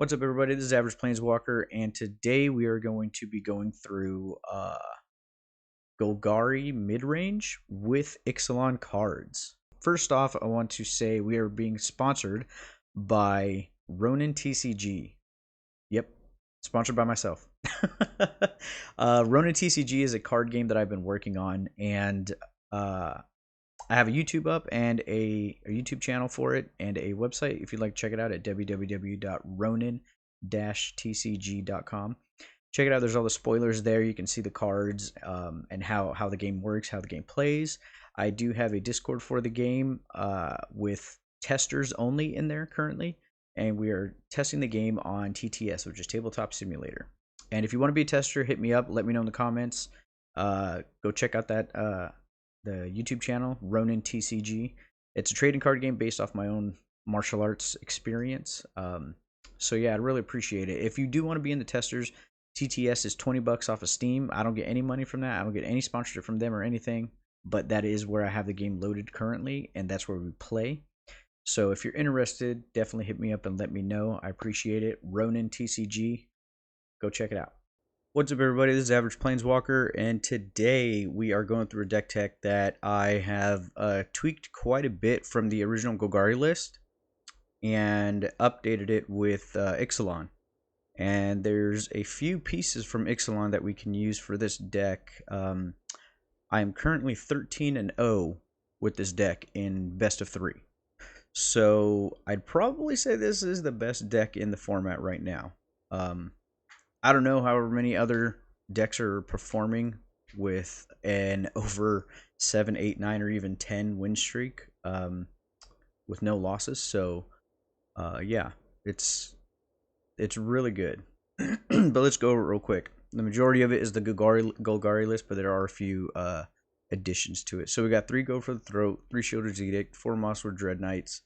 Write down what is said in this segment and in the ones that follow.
What's up, everybody? This is Average Planeswalker, and today we are going to be going through Golgari Midrange with Ixalan cards. First off, I want to say we are being sponsored by ronintcg. Yep, sponsored by myself. ronintcg is a card game that I've been working on, and I have a YouTube up and a YouTube channel for it and a website if you'd like to check it out at www.ronin-tcg.com. Check it out. There's all the spoilers there. You can see the cards and how the game works, how the game plays. I do have a Discord for the game with testers only in there currently, and we are testing the game on TTS, which is Tabletop Simulator. And if you want to be a tester, hit me up. Let me know in the comments. Go check out that the YouTube channel, ronintcg. It's a trading card game based off my own martial arts experience. So yeah, I'd really appreciate it. If you do want to be in the testers, TTS is $20 off of Steam. I don't get any money from that. I don't get any sponsorship from them or anything, but that is where I have the game loaded currently, and that's where we play. So if you're interested, definitely hit me up and let me know. I appreciate it. ronintcg. Go check it out. What's up, everybody? This is Average Planeswalker, and today we are going through a deck tech that I have tweaked quite a bit from the original Golgari list and updated it with Ixalan. And there's a few pieces from Ixalan that we can use for this deck. I am currently 13-0 with this deck in best of 3. So I'd probably say this is the best deck in the format right now. I don't know however many other decks are performing with an over 7, 8, 9, or even 10 win streak with no losses. So yeah, it's really good. But let's go over it real quick. The majority of it is the Golgari list, but there are a few additions to it. So we got 3 Go for the Throat, 3 Shieldred's Edict, 4 Mosswood Dread Knights,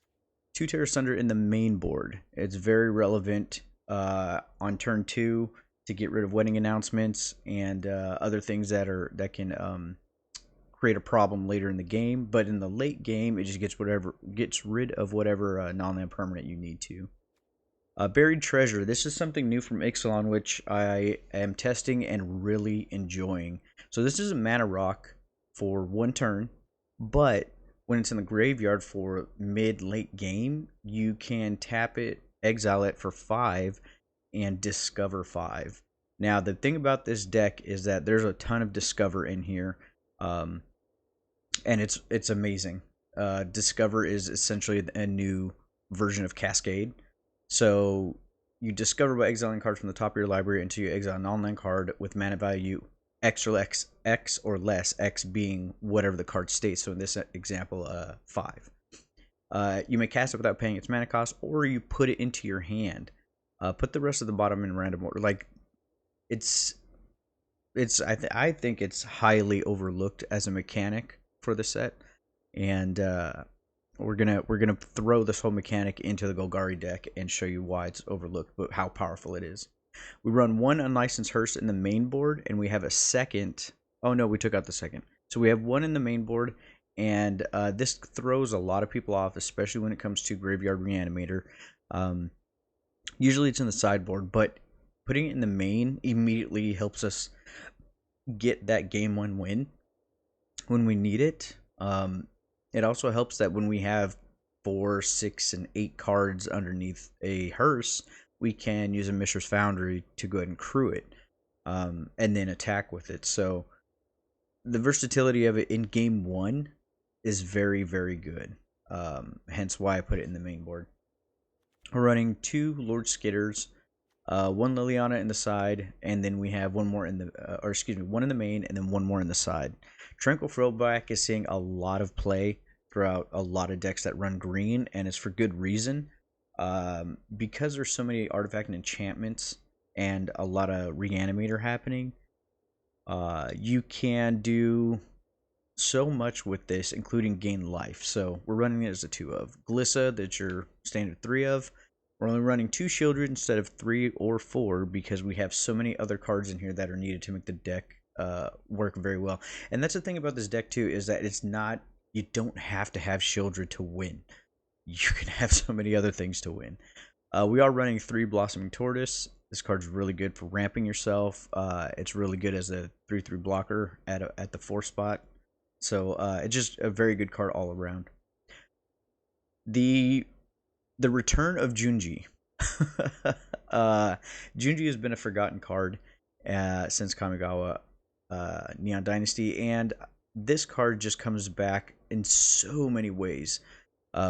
2 Terra Sunder in the main board. It's very relevant on turn 2 to get rid of wedding announcements and other things that can create a problem later in the game. But in the late game, it just gets rid of whatever non-land permanent you need to. Buried Treasure. This is something new from Ixalan, which I am testing and really enjoying. So this is a mana rock for 1 turn, but when it's in the graveyard for mid-late game, you can tap it, exile it for 5, and discover 5. Now the thing about this deck is that there's a ton of discover in here, and it's amazing. Discover is essentially a new version of Cascade. So you discover by exiling cards from the top of your library until you exile a non-land card with mana value X or less, X being whatever the card states. So in this example, 5. You may cast it without paying its mana cost, or you put it into your hand. Put the rest of the bottom in random order. Like I think it's highly overlooked as a mechanic for the set, and we're gonna throw this whole mechanic into the Golgari deck and show you why it's overlooked, but how powerful it is. We run 1 Unlicensed Hearse in the main board, and we have a second. Oh no, we took out the second. So we have 1 in the main board, and this throws a lot of people off, especially when it comes to Graveyard Reanimator. Usually it's in the sideboard, but putting it in the main immediately helps us get that game 1 win when we need it. It also helps that when we have 4, 6, and 8 cards underneath a hearse, we can use a Mishra's Foundry to go ahead and crew it, and then attack with it. So the versatility of it in game 1 is very, very good. Hence why I put it in the main board. We're running 2 Lord Skitters, 1 Liliana in the side, and then we have 1 more in the, 1 in the main, and then 1 more in the side. Tranquil Throwback is seeing a lot of play throughout a lot of decks that run green, and it's for good reason. Because there's so many artifact and enchantments and a lot of Reanimator happening, you can do so much with this, including gain life. So we're running it as a 2 of. Glissa, that's your standard 3 of. We're only running 2 Shieldred instead of 3 or 4 because we have so many other cards in here that are needed to make the deck work very well. And that's the thing about this deck too, is that it's not, you don't have to have Shieldred to win. You can have so many other things to win. We are running 3 Blossoming Tortoise. This card's really good for ramping yourself. It's really good as a 3/3 blocker at the 4 spot. So it's just a very good card all around. The return of Junji. Junji has been a forgotten card since Kamigawa Neon Dynasty, and this card just comes back in so many ways.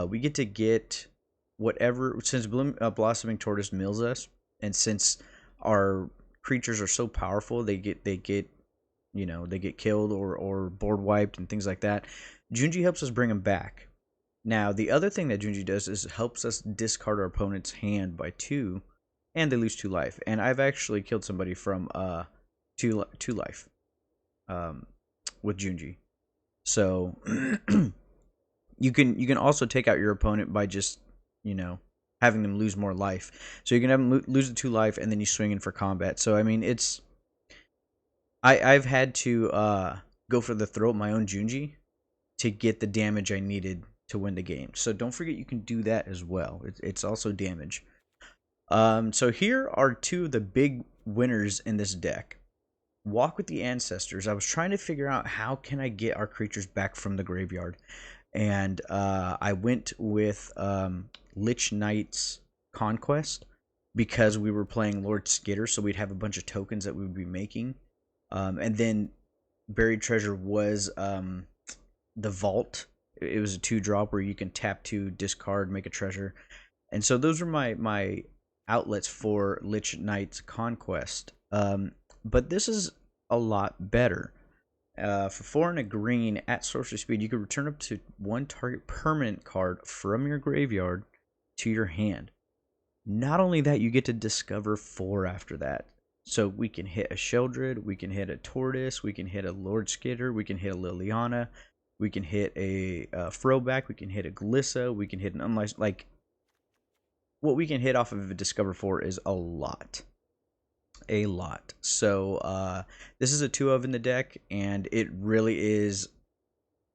We get whatever, since Blossoming Tortoise mills us, and since our creatures are so powerful, they get they get killed or board wiped and things like that. Junji helps us bring them back. Now, the other thing that Junji does is helps us discard our opponent's hand by 2, and they lose 2 life. And I've actually killed somebody from 2 life with Junji. So you can also take out your opponent by just having them lose more life. So you can have them lose the 2 life, and then you swing in for combat. So I mean, I've had to go for the throat my own Junji to get the damage I needed to win the game. So don't forget you can do that as well. It's also damage. So here are 2 of the big winners in this deck. Walk with the Ancestors. I was trying to figure out how can I get our creatures back from the graveyard. And I went with Lich Knight's Conquest because we were playing Lord Skitter, so we'd have a bunch of tokens that we would be making. And then Buried Treasure was the Vault. It was a 2-drop where you can tap 2, discard, make a treasure. And so those were my outlets for Lich Knight's Conquest. But this is a lot better. For 4 and a green at sorcery speed, you can return up to 1 target permanent card from your graveyard to your hand. Not only that, you get to discover 4 after that. So we can hit a Sheldred, we can hit a Tortoise, we can hit a Lord Skitter, we can hit a Liliana, we can hit a Throwback, we can hit a Glissa, we can hit an unlicensed. Like, what we can hit off of a Discover 4 is a lot. A lot. So this is a 2 of in the deck, and it really is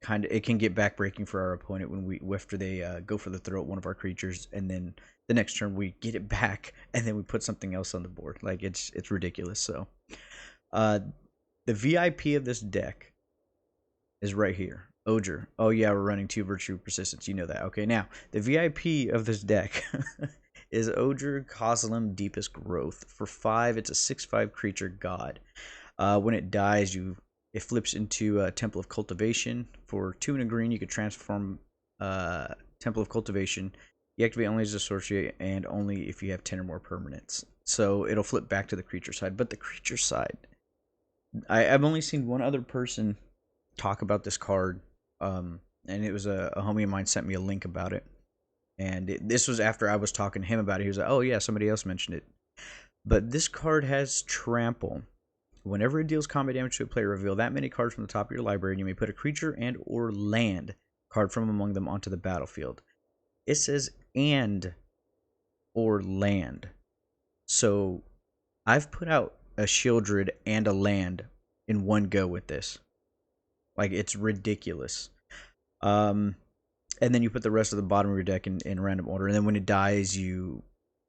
it can get backbreaking for our opponent after they go for the throat one of our creatures, and then the next turn we get it back, and then we put something else on the board. Like, it's ridiculous. So the VIP of this deck is right here. Ogre. Oh yeah, we're running 2 Virtue Persistence. You know that. Okay, now the VIP of this deck is Ogre Kozilem Deepest Growth. For 5, it's a 6/5 creature god. When it dies, it flips into Temple of Cultivation. For 2 and a green, you can transform Temple of Cultivation. You activate only as a sorcery and only if you have 10 or more permanents. So it'll flip back to the creature side. But the creature side, I've only seen one other person talk about this card, and it was a homie of mine sent me a link about it. And this was after I was talking to him about it. He was like, oh yeah, somebody else mentioned it. But this card has Trample. Whenever it deals combat damage to a player, reveal that many cards from the top of your library, and you may put a creature and or land card from among them onto the battlefield. It says and or land. So I've put out a Sheldred and a land in one go with this. Like, it's ridiculous. And then you put the rest of the bottom of your deck in random order, and then when it dies, you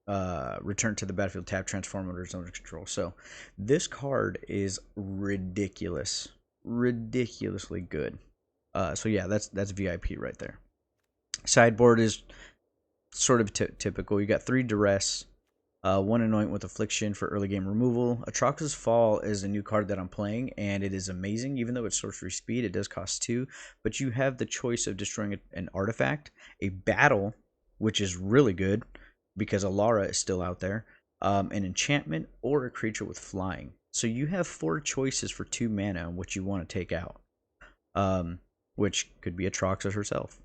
return to the battlefield, tap, transform under its own control. So this card is ridiculous, ridiculously good. So yeah, that's VIP right there. Sideboard is sort of typical. You got 3 Duress, 1 Anoint with Affliction for early game removal. Atrax's Fall is a new card that I'm playing, and it is amazing. Even though it's sorcery speed, it does cost 2, but you have the choice of destroying an artifact, a battle, which is really good because Alara is still out there, an enchantment, or a creature with flying. So you have 4 choices for 2 mana on what you want to take out, which could be Atraxas herself.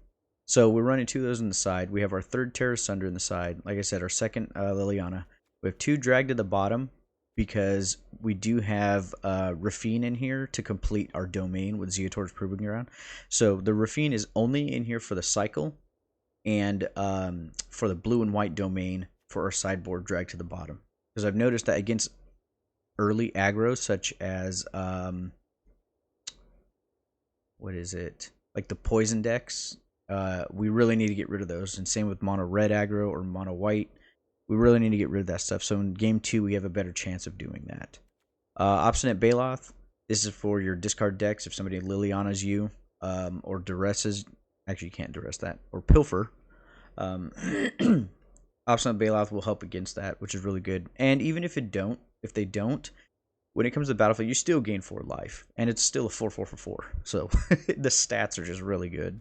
So we're running 2 of those on the side. We have our 3rd Terra Sunder in the side. Like I said, our 2nd Liliana. We have 2 Drag to the bottom because we do have Rafine in here to complete our domain with Zeotor's Proving Ground. So the Rafine is only in here for the cycle and for the blue and white domain for our sideboard drag to the bottom. Because I've noticed that against early aggro, such as what is it? Like the poison decks. We really need to get rid of those, and same with mono red aggro or mono white. We really need to get rid of that stuff. So in game 2, we have a better chance of doing that. Obstinate Baloth. This is for your discard decks. If somebody Liliana's you, or duresses. Actually, you can't duress that. Or pilfer. Obstinate Baloth will help against that, which is really good. And even if they don't, when it comes to the battlefield, you still gain 4 life. And it's still a 4/4 for 4. So the stats are just really good.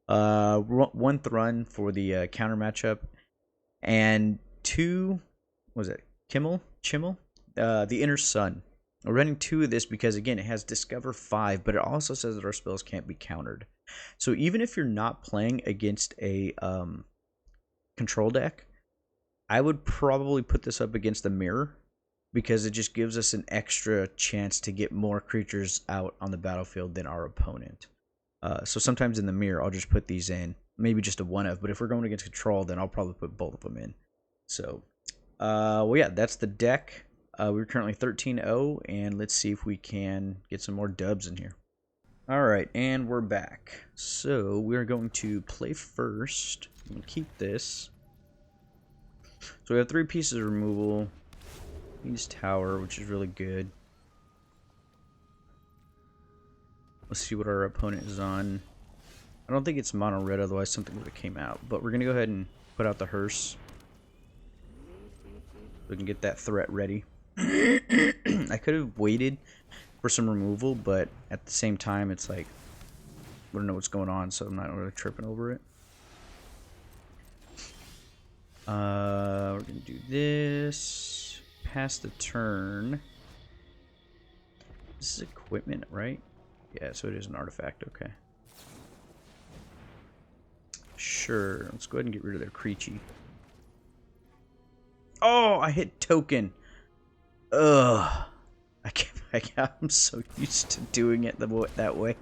1 Thrun for the counter matchup. And 2, what was it? Chimmel? The Inner Sun. We're running 2 of this because, again, it has Discover 5, but it also says that our spells can't be countered. So even if you're not playing against a control deck, I would probably put this up against the Mirror, because it just gives us an extra chance to get more creatures out on the battlefield than our opponent. So sometimes in the Mirror, I'll just put these in. Maybe just a 1-of, but if we're going against control, then I'll probably put both of them in. So, well, yeah, that's the deck. We're currently 13-0, and let's see if we can get some more dubs in here. Alright, and we're back. So, we're going to play first. I'm going to keep this. So we have 3 pieces of removal. Use Tower, which is really good. Let's see what our opponent is on. I don't think it's mono red, otherwise something would have came out. But we're going to go ahead and put out the hearse. So we can get that threat ready. I could have waited for some removal, but at the same time, it's like, I don't know what's going on, so I'm not really tripping over it. We're going to do this. Pass the turn. This is equipment, right? Yeah, so it is an artifact, okay. Sure, let's go ahead and get rid of their Creechy. Oh, I hit token. Ugh. I'm so used to doing it that way.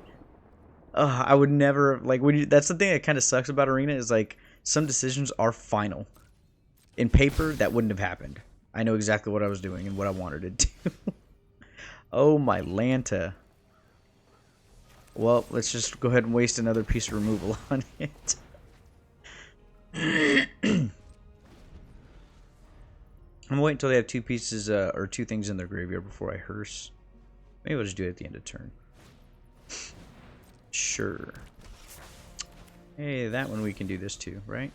I would never, like, that's the thing that kind of sucks about Arena, is like, some decisions are final. In paper, that wouldn't have happened. I know exactly what I was doing and what I wanted to do. Oh, my Lanta. Well, let's just go ahead and waste another piece of removal on it. I'm gonna wait until they have 2 pieces, or 2 things in their graveyard before I hearse. Maybe I'll just do it at the end of turn. Sure. Hey, that one we can do this too, right?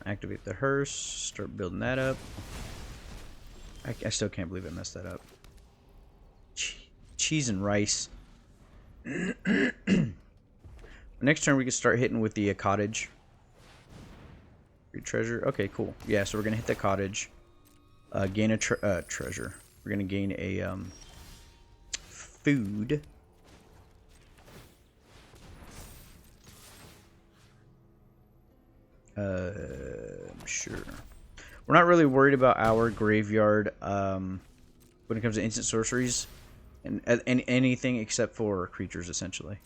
Activate the hearse, start building that up. I still can't believe I messed that up. Cheese and rice. Next turn we can start hitting with the cottage. Great treasure. Okay, cool. Yeah, so we're gonna hit the cottage. Gain a treasure. We're gonna gain a food. Sure. We're not really worried about our graveyard when it comes to instant sorceries and anything except for creatures, essentially.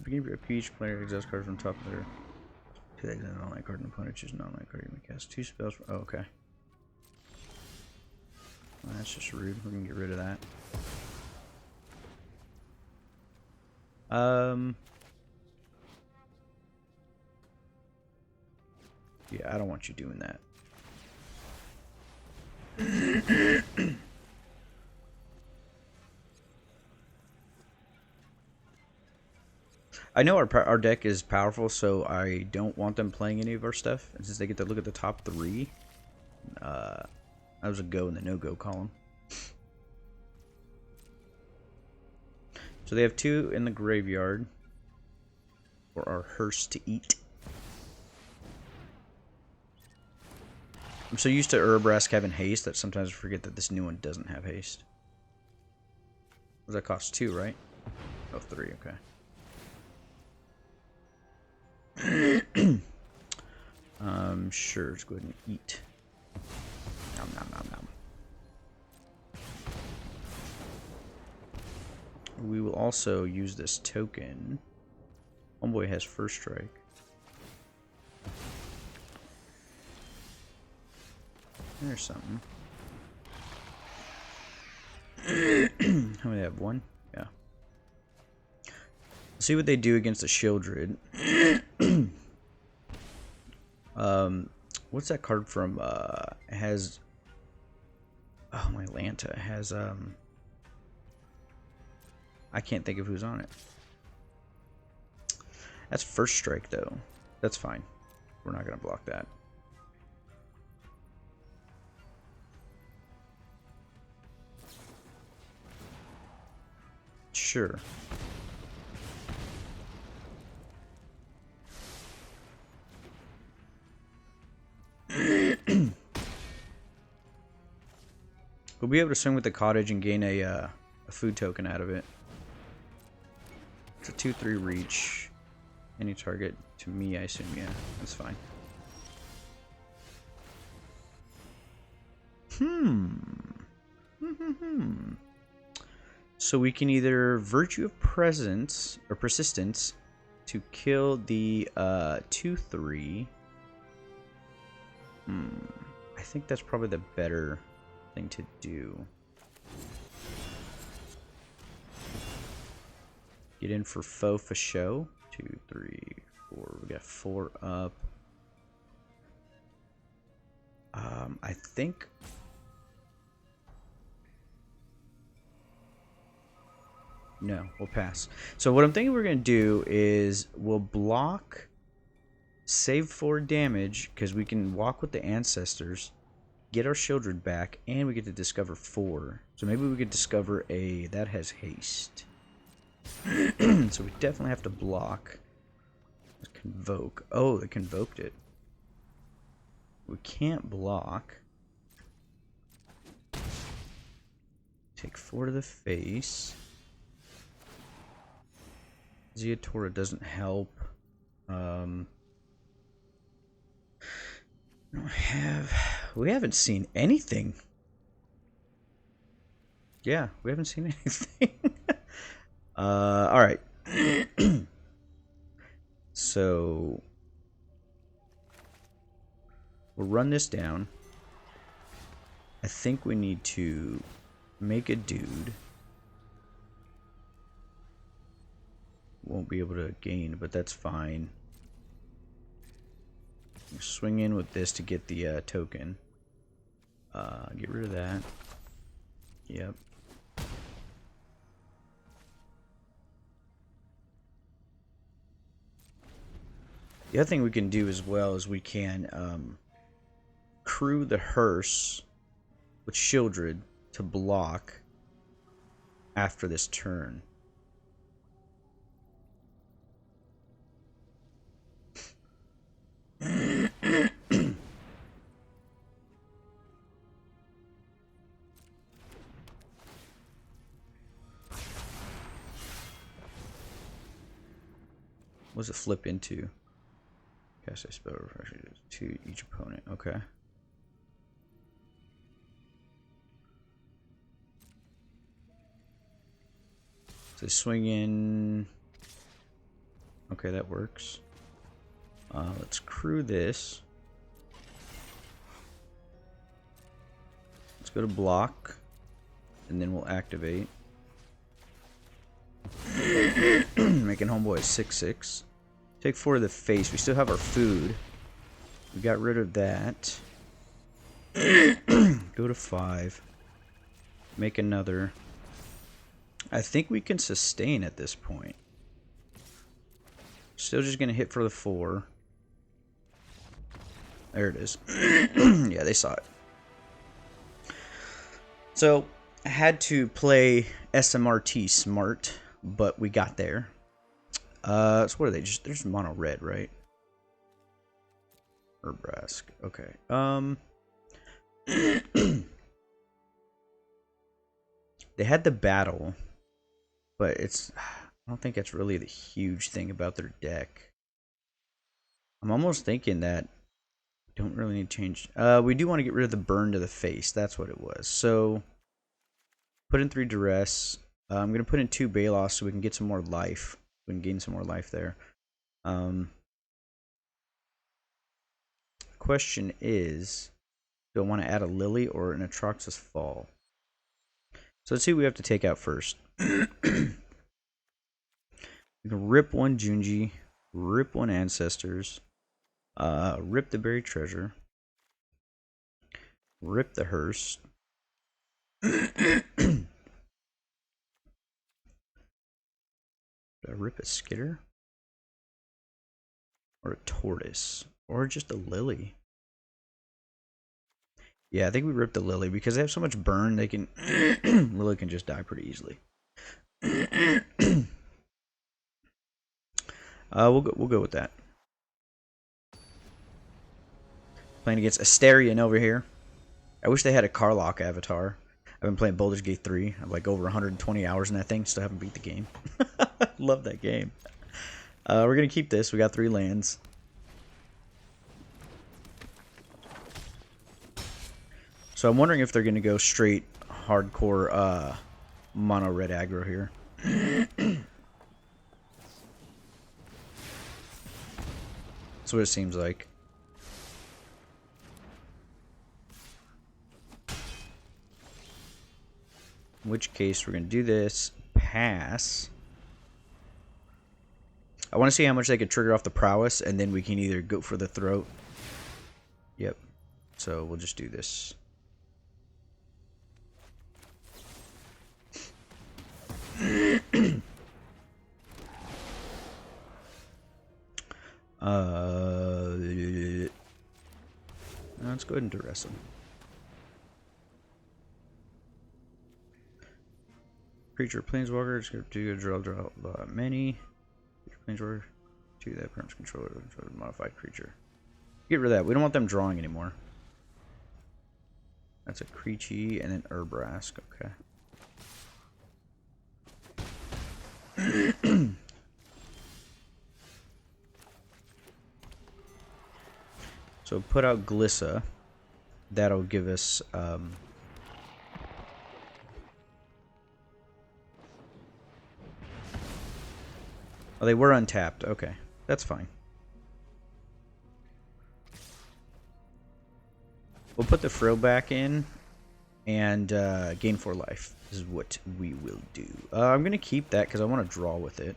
Beginning of a peach, player exhaust card from top of their 2 eggs and an online card, and opponent choose an online card. You may cast 2 spells. Oh, okay. Well, that's just rude. We're gonna get rid of that. Yeah, I don't want you doing that. I know our deck is powerful, so I don't want them playing any of our stuff. And since they get to look at the top 3, that was a go in the no-go column. So they have 2 in the graveyard for our hearse to eat. I'm so used to Urabrask having haste that sometimes I forget that this new one doesn't have haste. What does that cost? 2, right? Oh, 3, okay. Sure, let's go ahead and eat. Nom nom nom nom. We will also use this token. Homeboy has first strike. There's something. How many have? One? Yeah. Let's see what they do against the Shieldred. What's that card from? It has... Oh, my Lanta has, I can't think of who's on it. That's First Strike, though. That's fine. We're not going to block that. Sure. We'll be able to swing with the cottage and gain a food token out of it. It's a 2/3 reach. Any target to me, I assume. Yeah, that's fine. So we can either Virtue of Presence or Persistence to kill the 2/3. I think that's probably the better thing to do. Get in for foe for show. 2, 3, 4. We got 4 up. I think. No, we'll pass. So what I'm thinking we're gonna do is we'll block, save 4 damage because we can walk with the ancestors, get our Shieldred back, and we get to discover 4. So maybe we could discover a that has haste. So we definitely have to block. Convoke. Oh, they convoked it. We can't block. Take 4 to the face. Zeatora doesn't help. We haven't seen anything. Yeah, we haven't seen anything. All right. So we'll run this down. I think we need to make a dude. Won't be able to gain, but that's fine. We'll swing in with this to get the token. Get rid of that. Yep. The other thing we can do as well is we can crew the hearse with Shieldred to block after this turn. What does it flip into? Cast a spell refreshes to each opponent. Okay. So swing in. Okay, that works. Let's crew this. Let's go to block, and then we'll activate. Making homeboy 6/6. Take 4 to the face. We still have our food. We got rid of that. Go to 5. Make another. I think we can sustain at this point. Still just going to hit for the 4. There it is. Yeah, they saw it. So, I had to play SMRT smart, but we got there. So what are they? They're just mono red, right? Or Brask. Okay. They had the battle, but I don't think that's really the huge thing about their deck. I'm almost thinking that don't really need to change. We do want to get rid of the burn to the face. That's what it was. So put in 3 duress. I'm gonna put in 2 Balos so we can get some more life. We can gain some more life there. Question is, do I want to add a Lily or an Atroxus Fall? So let's see what we have to take out first. We can rip one Junji, rip one Ancestors, rip the Buried Treasure, rip the Hearse. Did I rip a Skitter? Or a Tortoise? Or just a Lily? Yeah, I think we ripped the Lily because they have so much burn. They can Lily can just die pretty easily. We'll go with that. Playing against Asterion over here. I wish they had a Carlock avatar. I've been playing Baldur's Gate 3. I'm like over 120 hours in that thing. Still haven't beat the game. Love that game. We're gonna keep this. We got 3 lands. So I'm wondering if they're gonna go straight hardcore mono red aggro here. That's what it seems like. In which case we're gonna do this. Pass. I want to see how much they could trigger off the prowess, and then we can either go for the throat. Yep. So we'll just do this. Let's go ahead and duress him. Creature Planeswalker, it's going to draw many. Planeswalker, 2 that perms controller, modified creature. Get rid of that. We don't want them drawing anymore. That's a Creechy and then Urbrask. Okay. So put out Glissa. That'll give us oh, they were untapped. Okay, that's fine. We'll put the Frill back in and gain 4 life is what we will do. I'm going to keep that because I want to draw with it.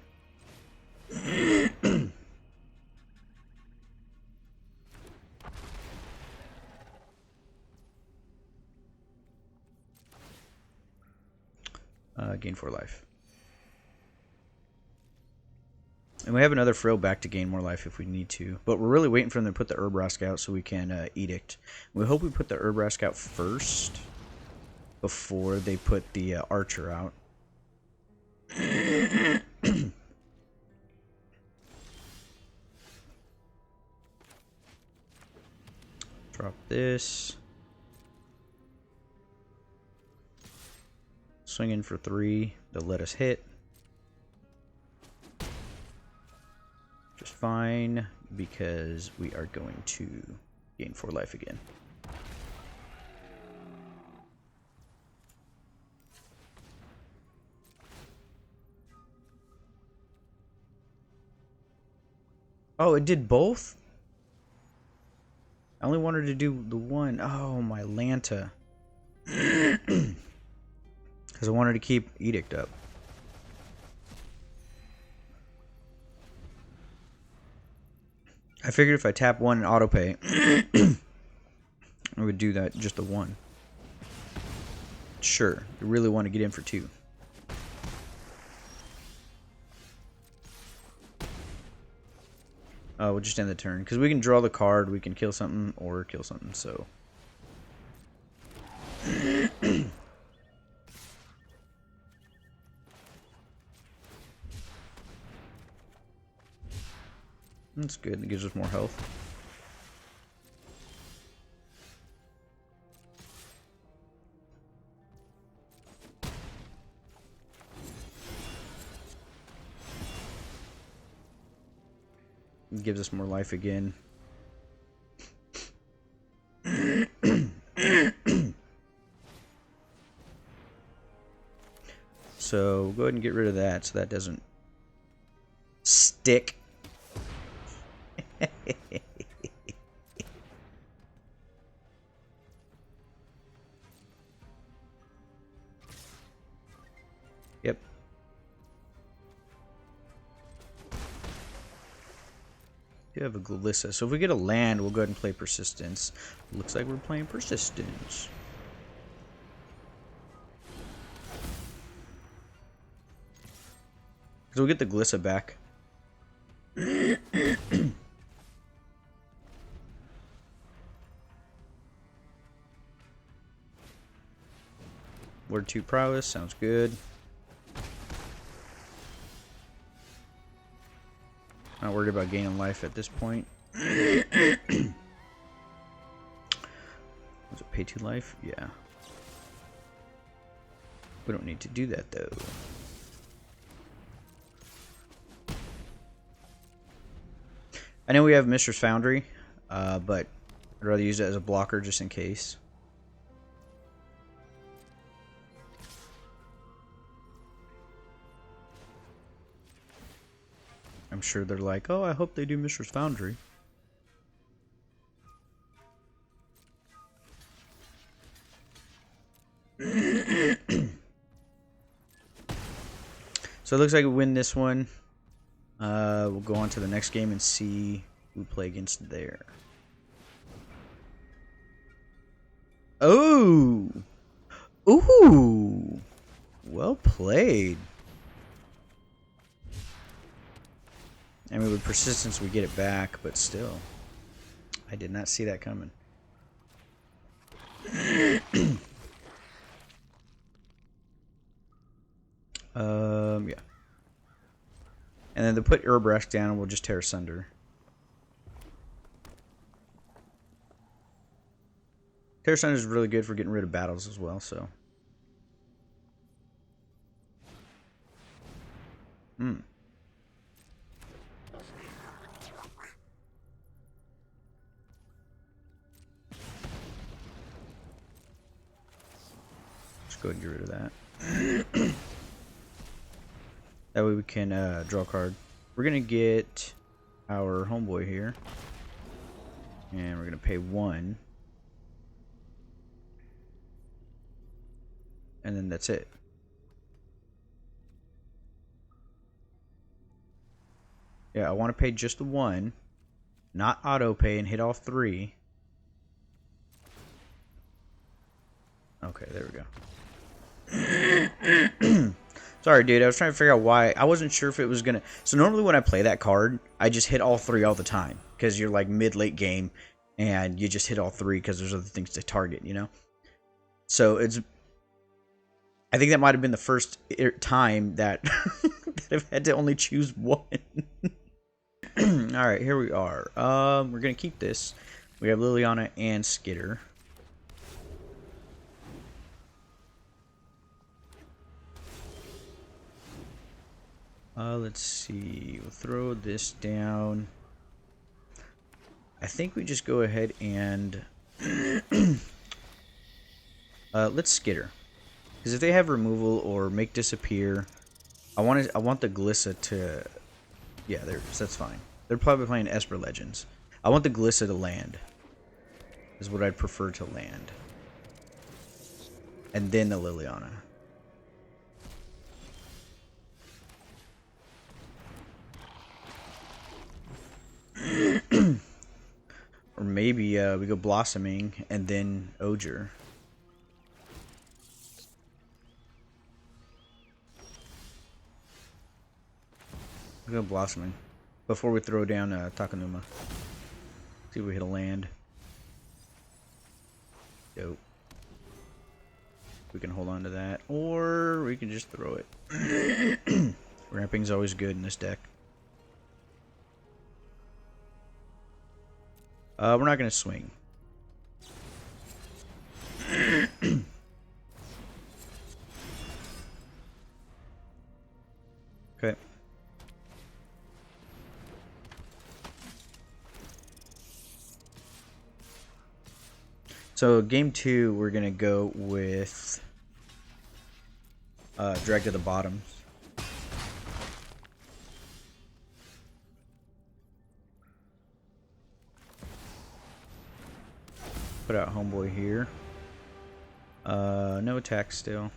Gain 4 life. And we have another Frill back to gain more life if we need to. But we're really waiting for them to put the Urbrask out so we can Edict. We hope we put the Urbrask out first before they put the Archer out. Drop this. Swing in for 3. They'll let us hit. Just fine, because we are going to gain 4 life again. Oh, it did both? I only wanted to do the one. Oh, my Lanta. Because I wanted to keep Edict up. I figured if I tap 1 and autopay, I would do that just the 1. Sure, you really want to get in for 2. We'll just end the turn. Because we can draw the card, we can kill something, or kill something, so... That's good, it gives us more health. It gives us more life again. So go ahead and get rid of that so that doesn't stick. Yep. We have a Glissa. So if we get a land, we'll go ahead and play Persistence. Looks like we're playing Persistence. Because we'll get the Glissa back. Word 2 prowess, sounds good. Not worried about gaining life at this point. Was it pay 2 life? Yeah. We don't need to do that though. I know we have Mistress Foundry, but I'd rather use it as a blocker just in case. I'm sure they're like, oh, I hope they do Mistress Foundry. So it looks like we win this one. We'll go on to the next game and see who we play against there. Oh! Ooh! Well played. I mean, with Persistence, we get it back, but still. I did not see that coming. Yeah. And then to put Urbrecht down, we'll just tear asunder. Tear asunder is really good for getting rid of battles as well, so. Go ahead and get rid of that. That way we can draw a card. We're going to get our homeboy here. And we're going to pay 1. And then that's it. Yeah, I want to pay just the 1. Not auto pay and hit all 3. Okay, there we go. Sorry, dude. I was trying to figure out why. I wasn't sure if it was gonna. So normally when I play that card, I just hit all 3 all the time because you're like mid-late game, and you just hit all 3 because there's other things to target, you know. So it's. I think that might have been the first time that, that I've had to only choose 1. All right, here we are. We're gonna keep this. We have Liliana and Skitter. Let's see. We'll throw this down. I think we just go ahead and let's Skitter, because if they have removal or make disappear, I want the Glissa to. Yeah, that's fine. They're probably playing Esper Legends. I want the Glissa to land. Is what I'd prefer to land, and then the Liliana. Or maybe we go Blossoming and then Oger. We go Blossoming before we throw down Takanuma. See if we hit a land. Dope. We can hold on to that, or we can just throw it. Ramping's always good in this deck. We're not going to swing. Okay. So game 2, we're going to go with drag to the bottoms. Put out homeboy here. No attack still.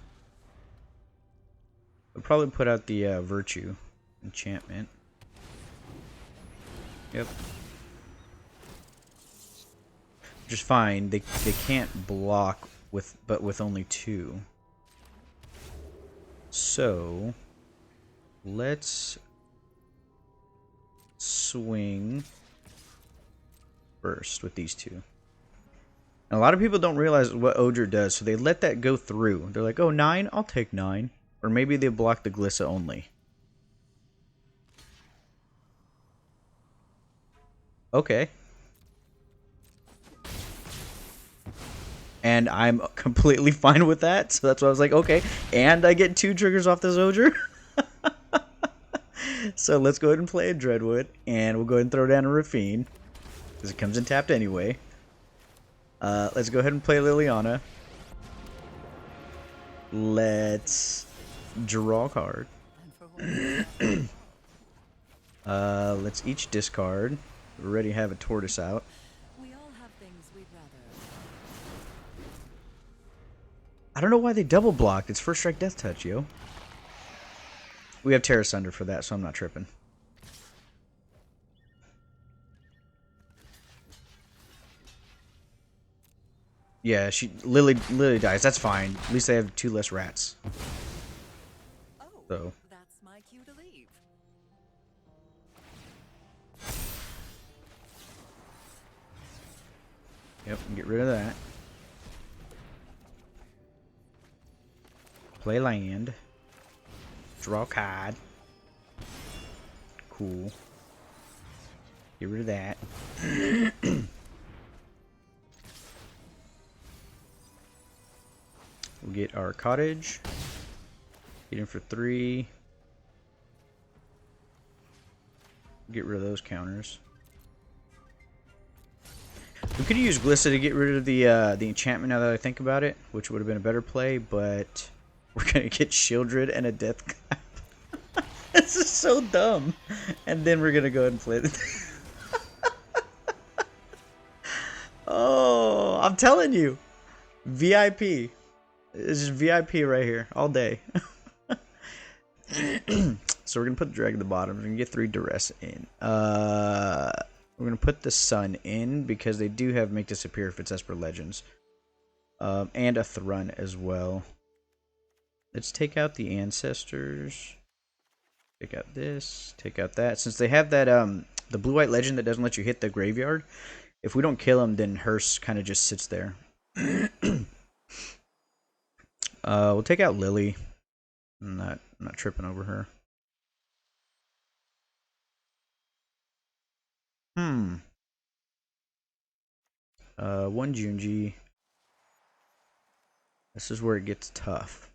would probably put out the Virtue enchantment. Yep. Which is fine. They can't block with only 2. So let's swing first with these 2. And a lot of people don't realize what Odra does, so they let that go through. They're like, oh, 9? I'll take 9. Or maybe they block the Glissa only. Okay. And I'm completely fine with that. So that's why I was like, okay. And I get 2 triggers off this Odra. So let's go ahead and play a Dreadwood. And we'll go ahead and throw down a Rafine, because it comes in tapped anyway. Let's go ahead and play Liliana. Let's draw a card. Let's each discard. We already have a Tortoise out. I don't know why they double blocked. It's first strike death touch, yo. We have Terra Sunder for that, so I'm not tripping. Yeah, Lily dies. That's fine. At least they have 2 less rats. So that's my cue to leave. Yep, get rid of that. Play land. Draw a card. Cool. Get rid of that. We'll get our cottage. Get in for 3. Get rid of those counters. We could use Glissa to get rid of the enchantment now that I think about it, which would have been a better play, but we're gonna get Shieldred and a Death Clap. This is so dumb. And then we're gonna go ahead and play it. Oh, I'm telling you. VIP. It's just VIP right here all day. So we're gonna put the drag at the bottom. We're gonna get 3 duress in. We're gonna put the sun in because they do have make disappear if it's Esper Legends, and a Thrun as well. Let's take out the ancestors. Take out this. Take out that. Since they have that the blue-white legend that doesn't let you hit the graveyard, if we don't kill him, then Hearst kind of just sits there. We'll take out Lily. I'm not tripping over her. One Junji. This is where it gets tough.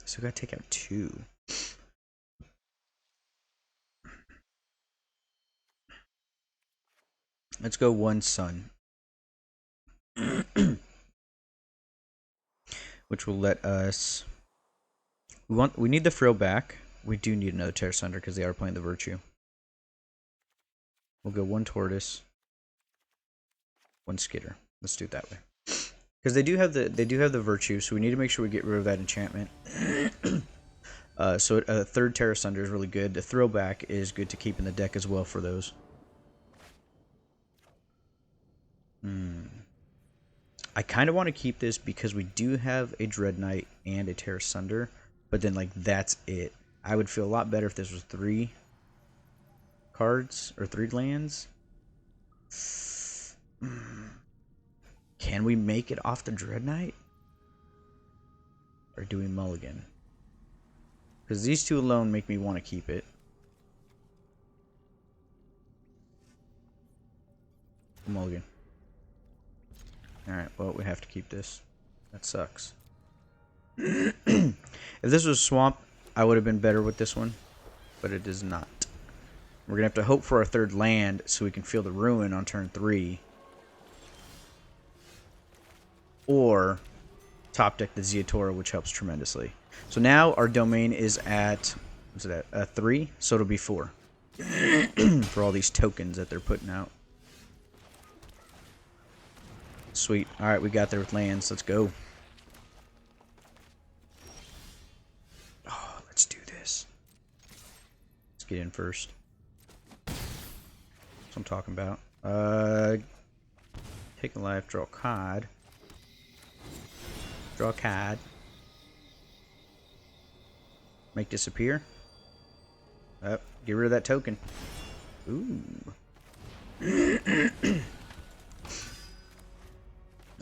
So we gotta take out 2. Let's go 1 sun. Which will let us... We need the Frill back. We do need another Terra Sunder because they are playing the Virtue. We'll go 1 Tortoise. 1 Skitter. Let's do it that way. Because they do have the Virtue, so we need to make sure we get rid of that enchantment. So a 3rd Terra Sunder is really good. The Throwback is good to keep in the deck as well for those. I kind of want to keep this because we do have a Dread Knight and a Terra Sunder, but then like that's it. I would feel a lot better if this was 3 cards or 3 lands. Can we make it off the Dread Knight? Or do we mulligan? Because these 2 alone make me want to keep it. Mulligan. Alright, well, we have to keep this. That sucks. If this was Swamp, I would have been better with this one. But it is not. We're going to have to hope for our 3rd land so we can feel the Ruin on turn 3. Or top deck the Zeatora, which helps tremendously. So now our domain is at, what's it at? 3, so it'll be 4. For all these tokens that they're putting out. Sweet. Alright, we got there with lands. Let's go. Oh, get in first. That's what I'm talking about. Take a life, draw a card. Draw a card. Make disappear. Get rid of that token. Ooh.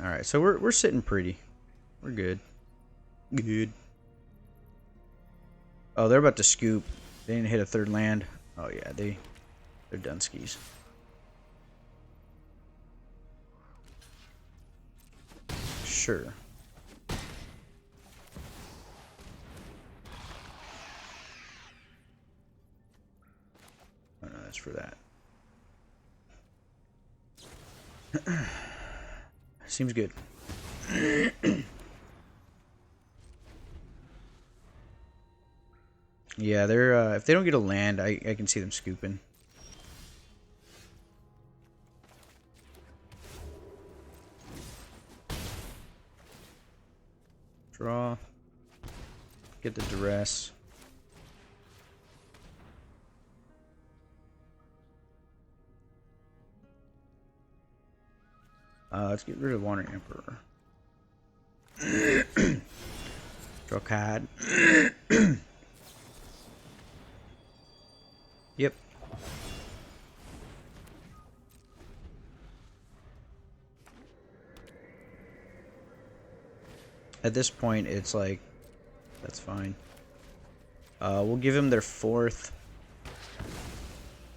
Alright, so we're sitting pretty. We're good. Good. Oh, they're about to scoop. They didn't hit a third land. Oh yeah, they're done skis. Sure. Oh no, that's for that. Seems good. Yeah, they're if they don't get a land, I can see them scooping. Draw. Get the duress. Let's get rid of Wandering Emperor. Draw card. Yep. At this point, it's like, that's fine. We'll give them their 4th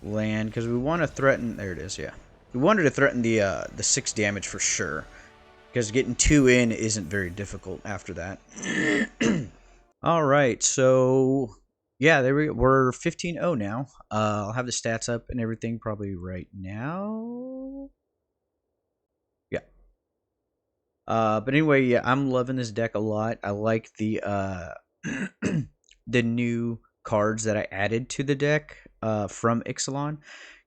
land, because we want to threaten, there it is, yeah. We wanted to threaten the 6 damage for sure, because getting 2 in isn't very difficult after that. Alright, so, yeah, there we're 15-0 now. I'll have the stats up and everything probably right now. Yeah. But anyway, yeah, I'm loving this deck a lot. I like the the new cards that I added to the deck from Ixalan,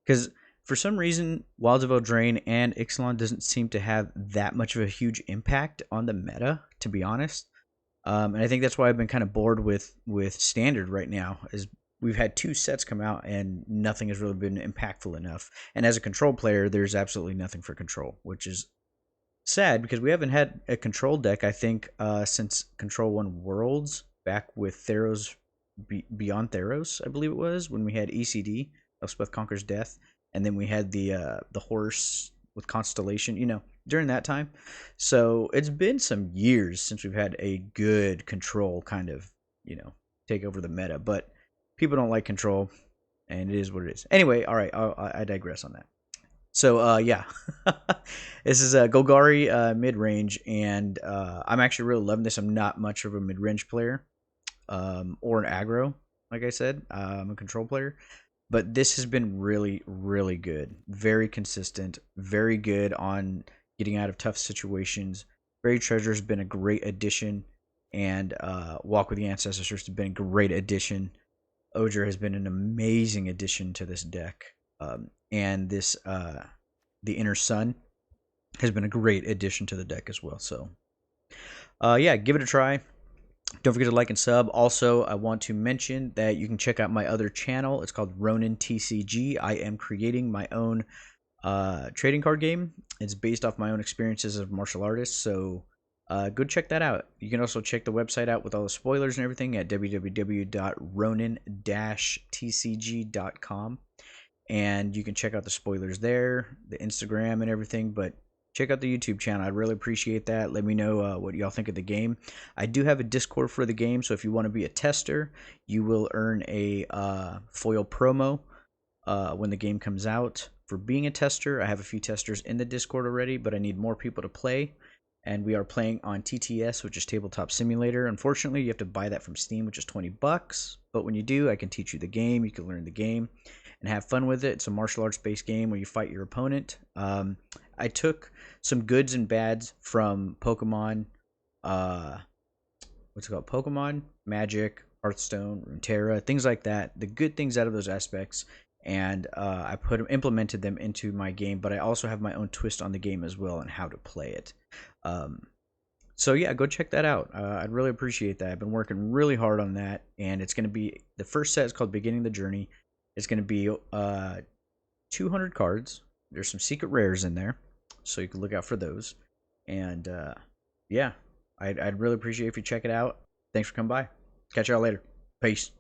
because for some reason Wilds of Eldraine and Ixalan doesn't seem to have that much of a huge impact on the meta, to be honest. And I think that's why I've been kind of bored with Standard right now, is we've had 2 sets come out and nothing has really been impactful enough. And as a control player, there's absolutely nothing for control, which is sad because we haven't had a control deck, I think, since Control 1 Worlds, back with Theros, Beyond Theros, I believe it was, when we had ECD, Elspeth Conquers Death, and then we had the horse with Constellation, you know, during that time. So it's been some years since we've had a good control kind of, you know, take over the meta, but people don't like control, and it is what it is. Anyway, all right, I digress on that. So, yeah, this is a Golgari Midrange, and I'm actually really loving this. I'm not much of a midrange player or an aggro, like I said. I'm a control player. But this has been really, really good. Very consistent. Very good on getting out of tough situations. Buried Treasure has been a great addition. And Walk with the Ancestors has been a great addition. Oger has been an amazing addition to this deck. And this, the Inner Sun has been a great addition to the deck as well. So, yeah, give it a try. Don't forget to like and sub. Also, I want to mention that you can check out my other channel. It's called ronintcg. I am creating my own trading card game. It's based off my own experiences as a martial artist, so go check that out. You can also check the website out with all the spoilers and everything at www.ronin-tcg.com. And you can check out the spoilers there, the Instagram and everything, but check out the YouTube channel. I'd really appreciate that. Let me know what y'all think of the game. I do have a Discord for the game, so if you want to be a tester, you will earn a foil promo when the game comes out for being a tester. I have a few testers in the Discord already, but I need more people to play. And we are playing on TTS, which is Tabletop Simulator. Unfortunately, you have to buy that from Steam, which is $20. But when you do, I can teach you the game. You can learn the game and have fun with it. It's a martial arts-based game where you fight your opponent. I took some goods and bads from Pokemon, what's it called? Pokemon, Magic, Hearthstone, Runeterra, things like that. The good things out of those aspects, and I implemented them into my game. But I also have my own twist on the game as well and how to play it. So yeah, go check that out. I'd really appreciate that. I've been working really hard on that, and it's going to be, the first set is called Beginning the Journey. It's going to be 200 cards. There's some secret rares in there, so you can look out for those. And yeah, I'd really appreciate if you check it out. Thanks for coming by. Catch y'all later. Peace.